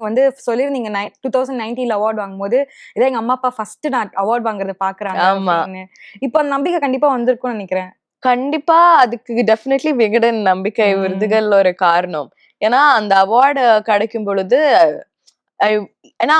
வந்து சொல்லியிருந்தீங்க 2019 அவார்ட் வாங்கும்போது இதான் எங்க அம்மா அப்பா ஃபர்ஸ்ட் நான் அவார்ட் வாங்குறத பாக்குறாங்க ஆமா. அப்படின்னு. இப்ப அந்த நம்பிக்கை கண்டிப்பா வந்திருக்கும்னு நினைக்கிறேன். கண்டிப்பா அதுக்கு டெஃபினெட்லி விகடன் நம்பிக்கை ம். விருதுகள் ஒரு காரணம். ஏன்னா அந்த அவார்டு கிடைக்கும் பொழுது ஏன்னா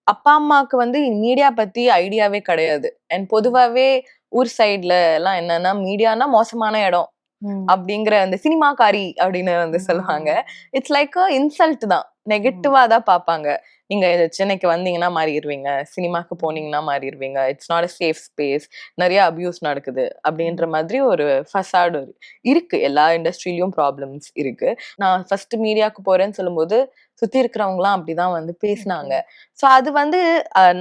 அப்பா அம்மாக்கு வந்து மீடியா பத்தி ஐடியாவே கிடையாது. அண்ட் பொதுவாவே ஊர் சைடுல எல்லாம் என்னன்னா மீடியானா மோசமான இடம் ம். அப்படிங்கிற அந்த சினிமாக்காரி அப்படின்னு வந்து சொல்லுவாங்க. இட்ஸ் லைக் அ இன்சல்ட் தான். நெகட்டிவா தான் பார்ப்பாங்க. நீங்க சென்னைக்கு வந்தீங்கன்னா மாறிடுவீங்க. சினிமாக்கு போனீங்கன்னா மாறிடுவீங்க. It's not a safe space. நெறைய அபியூஸ் நடக்குது. அப்படின்ற மாதிரி ஒரு ஃபசாடு இருக்கு. எல்லா இண்டஸ்ட்ரியிலயும் ப்ராப்ளம்ஸ் இருக்கு. நான் ஃபர்ஸ்ட் மீடியாக்கு போறேன்னு சொல்லும்போது, சுத்தி இருக்கிறவங்கலாம் அப்படிதான் வந்து பேசினாங்க. சோ அது வந்து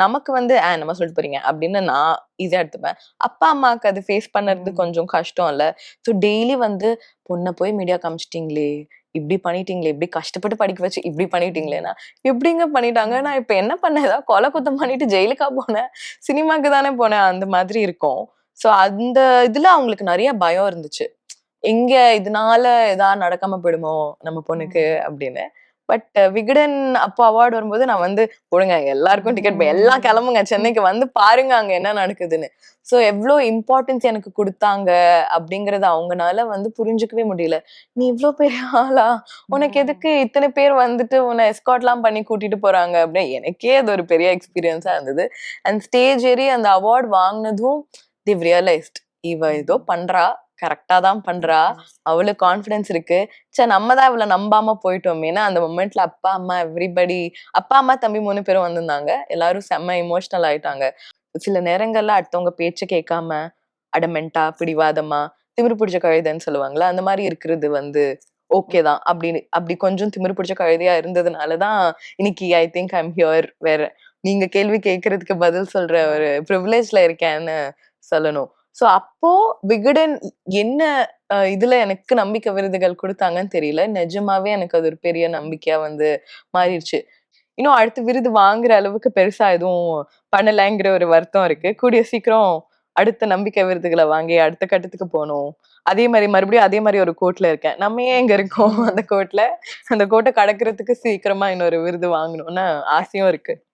நமக்கு வந்து நம்ம சொல்லிட்டு போறீங்க அப்படின்னு நான் ஈஸியா எடுத்துப்பேன். அப்பா அம்மாக்கு அது ஃபேஸ் பண்ணறது கொஞ்சம் கஷ்டம் இல்ல. சோ டெய்லி வந்து பொண்ண போய் மீடியா காமிச்சிட்டீங்களே, இப்படி பண்ணிட்டீங்களே, இப்படி கஷ்டப்பட்டு படிக்க வச்சு இப்படி பண்ணிட்டீங்களேன்னா, எப்படிங்க பண்ணிட்டாங்க? நான் இப்ப என்ன பண்ணேன்? ஏதாவது கொலை குத்தம் பண்ணிட்டு ஜெயிலுக்கா போனேன்? சினிமாக்கு தானே போனேன். அந்த மாதிரி இருக்கும். சோ அந்த இதுல அவங்களுக்கு நெறைய பயம் இருந்துச்சு. எங்க இதனால ஏதாவது நடக்காம போயிடுமோ நம்ம பொண்ணுக்கு அப்படின்னு. பட் விகடன் அப்போ அவார்ட் வரும்போது நான் வந்து போடுங்க எல்லாருக்கும் டிக்கெட் எல்லாம் கிளம்புங்க சென்னைக்கு வந்து பாருங்க அங்க என்ன நடக்குதுன்னு. சோ எவ்ளோ இம்பார்ட்டன்ஸ் எனக்கு குடுத்தாங்க அப்படிங்கறத அவங்கனால வந்து புரிஞ்சுக்கவே முடியல. நீ இவ்ளோ பெரிய ஆளா? உனக்கு எதுக்கு இத்தனை பேர் வந்துட்டு உன்னை எஸ்கார்ட்லாம் பண்ணி கூட்டிட்டு போறாங்க அப்படின்னு எனக்கே அது ஒரு பெரிய எக்ஸ்பீரியன்ஸா இருந்தது. அண்ட் ஸ்டேஜ் ஏறி அந்த அவார்ட் வாங்கினதும் they've realized இவ ஏதோ பண்றா, கரெக்ட்டா தான் பண்றா. அவளுக்கு கான்ஃபிடன்ஸ் இருக்கு. நம்ம தான் இவள நம்பாம போயிட்டோமேன்னு அந்த மொமெண்ட்ல அப்பா, அம்மா எவ்ரிபடி அப்பா, அம்மா, தம்பி 3 பேரும் வந்திருந்தாங்க. எல்லாரும் செம்ம எமோஷனல் ஆயிட்டாங்க. சில நேரங்கள்ல அடுத்தவங்க பேச்ச கேட்காம, அடமென்ட்டா, பிடிவாதமா, திமிரு பிடிச்ச கழுதைன்னு சொல்லுவாங்கல்ல, அந்த மாரி இருக்கிறது வந்து ஓகே தான். அப்படின்னு அப்படி கொஞ்சம் திமிரு பிடிச்ச கழுதையா இருந்ததுனால தான் இன்னைக்கு I think I am here வேர் நீங்க கேள்வி கேட்கறதுக்கு பதில் சொல்ற ஒரு பிரிவிலேஜ்ல இருக்கேன்னு சொல்லணும். சோ அப்போ விகடன் என்ன இதுல எனக்கு நம்பிக்கை விருதுகள் குடுத்தாங்கன்னு தெரியல. நிஜமாவே எனக்கு அது ஒரு பெரிய நம்பிக்கையா வந்து மாறிருச்சு. இன்னும் அடுத்து விருது வாங்குற அளவுக்கு பெருசா எதுவும் பண்ணலங்கிற ஒரு வருத்தம் இருக்கு. கூடிய சீக்கிரம் அடுத்த நம்பிக்கை விருதுகள வாங்கி அடுத்த கட்டத்துக்கு போணும். அதே மாரி மறுபடியும் அதே மாரி ஒரு கோட்ல இருக்கேன். நம்ம ஏன் இங்க இருக்கோம் அந்த கோட்ல? அந்த கோட்ட கடக்கிறதுக்கு சீக்கிரமா இன்னொரு விருது வாங்கணும்னு ஆசையும் இருக்கு.